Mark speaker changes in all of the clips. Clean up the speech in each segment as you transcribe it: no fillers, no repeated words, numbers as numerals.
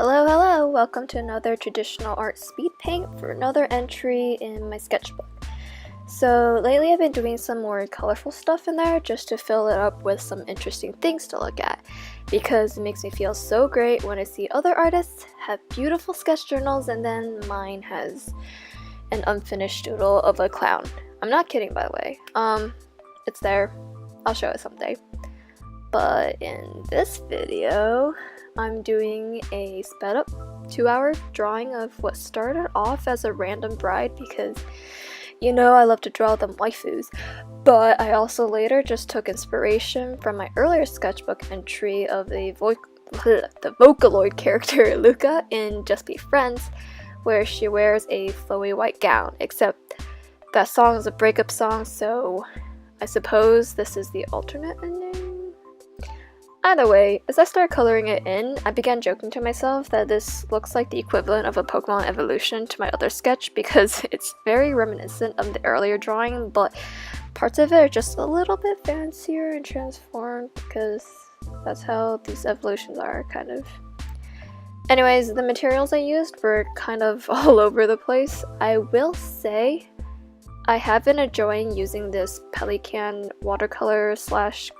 Speaker 1: Hello, welcome to another traditional art speed paint for another entry in my sketchbook. So lately I've been doing some more colorful stuff in there just to fill it up with some interesting things to look at, because it makes me feel so great when I see other artists have beautiful sketch journals and then mine has an unfinished doodle of a clown. I'm not kidding, by the way. It's there. I'll show it someday. But in this video, I'm doing a sped up 2-hour drawing of what started off as a random bride because, you know, I love to draw them waifus. But I also later just took inspiration from my earlier sketchbook entry of the Vocaloid character Luca in Just Be Friends, where she wears a flowy white gown, except that song is a breakup song, so I suppose this is the alternate ending? Either way, as I started coloring it in, I began joking to myself that this looks like the equivalent of a Pokemon evolution to my other sketch because it's very reminiscent of the earlier drawing, but parts of it are just a little bit fancier and transformed because that's how these evolutions are, kind of. Anyways, the materials I used were kind of all over the place. I will say I have been enjoying using this Pelican watercolor /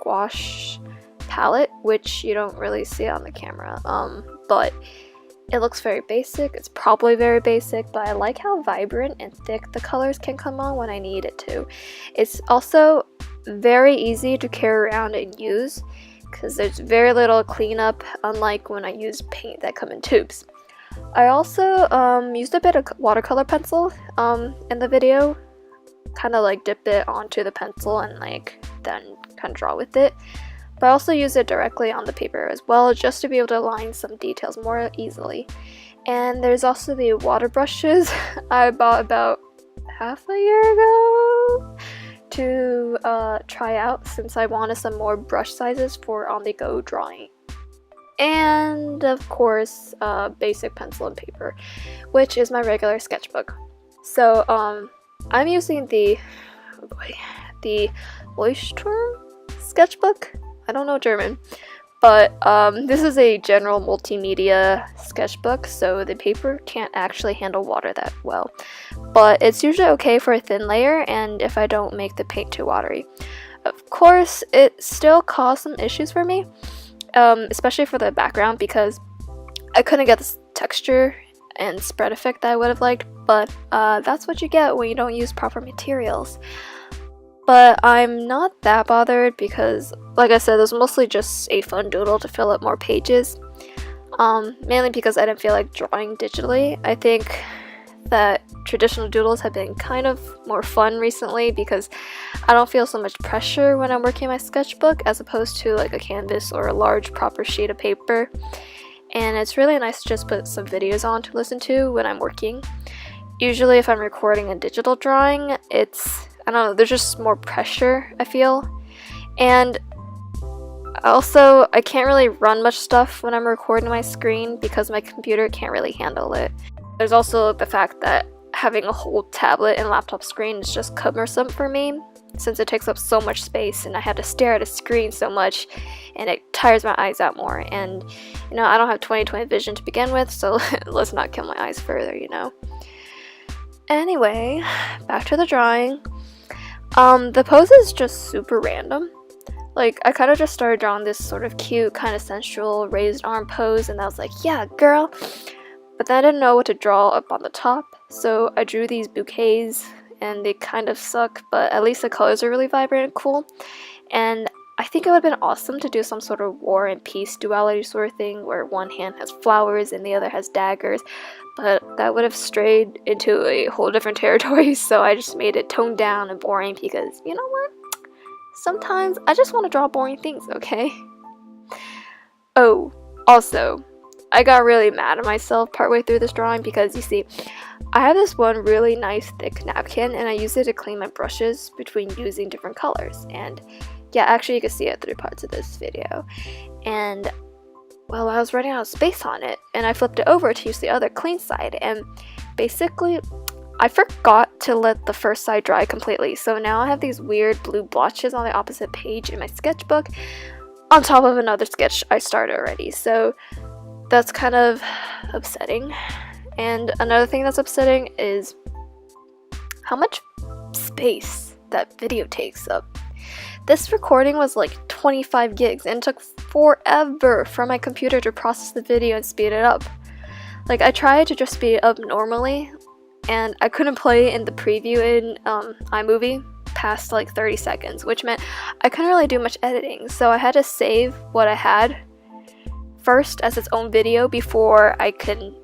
Speaker 1: gouache palette, which you don't really see on the camera, but it looks very basic. It's probably very basic, but I like how vibrant and thick the colors can come on when I need it to. It's also very easy to carry around and use because there's very little cleanup, unlike when I use paint that come in tubes. I also used a bit of watercolor pencil in the video, kind of like dip it onto the pencil and like then kind of draw with it. But I also use it directly on the paper as well, just to be able to align some details more easily. And there's also the water brushes I bought about half a year ago to try out, since I wanted some more brush sizes for on-the-go drawing. And of course, basic pencil and paper, which is my regular sketchbook. So I'm using the Leuchtturm sketchbook. I don't know German, but this is a general multimedia sketchbook, so the paper can't actually handle water that well. But it's usually okay for a thin layer and if I don't make the paint too watery. Of course, it still caused some issues for me, especially for the background, because I couldn't get this texture and spread effect that I would have liked, but that's what you get when you don't use proper materials. But I'm not that bothered because, like I said, it was mostly just a fun doodle to fill up more pages. Mainly because I didn't feel like drawing digitally. I think that traditional doodles have been kind of more fun recently because I don't feel so much pressure when I'm working my sketchbook as opposed to like a canvas or a large proper sheet of paper. And it's really nice to just put some videos on to listen to when I'm working. Usually if I'm recording a digital drawing, I don't know, there's just more pressure, I feel. And also, I can't really run much stuff when I'm recording my screen because my computer can't really handle it. There's also the fact that having a whole tablet and laptop screen is just cumbersome for me, since it takes up so much space and I have to stare at a screen so much and it tires my eyes out more. And, you know, I don't have 20/20 vision to begin with, so let's not kill my eyes further, you know. Anyway, back to the drawing. The pose is just super random. Like, I kind of just started drawing this sort of cute, kind of sensual raised arm pose, and I was like, yeah, girl. But then I didn't know what to draw up on the top, so I drew these bouquets, and they kind of suck, but at least the colors are really vibrant and cool. And I think it would have been awesome to do some sort of war and peace duality sort of thing, where one hand has flowers and the other has daggers, but that would have strayed into a whole different territory, so I just made it toned down and boring because, you know what? Sometimes I just want to draw boring things, okay? Oh, also, I got really mad at myself partway through this drawing because, you see, I have this one really nice thick napkin and I use it to clean my brushes between using different colors. And yeah, actually you can see it through parts of this video. And well, I was running out of space on it and I flipped it over to use the other clean side, and basically I forgot to let the first side dry completely, so now I have these weird blue blotches on the opposite page in my sketchbook on top of another sketch I started already. So that's kind of upsetting. And another thing that's upsetting is how much space that video takes up. This recording was like 25 gigs and it took forever for my computer to process the video and speed it up. Like, I tried to just speed it up normally, and I couldn't play in the preview in iMovie past like 30 seconds, which meant I couldn't really do much editing. So I had to save what I had first as its own video before I could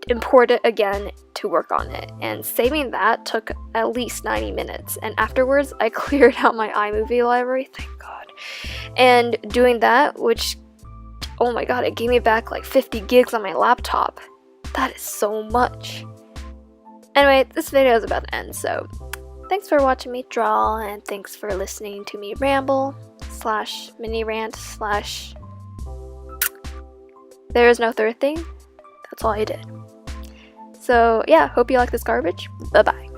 Speaker 1: import it again to work on it. And saving that took at least 90 minutes. And afterwards, I cleared out my iMovie library, thank God. And doing that, which, oh my god, it gave me back like 50 gigs on my laptop. That is so much. Anyway, this video is about to end, so thanks for watching me draw, and thanks for listening to me ramble / mini rant / there is no third thing. That's all I did. So yeah, hope you like this garbage. Bye bye.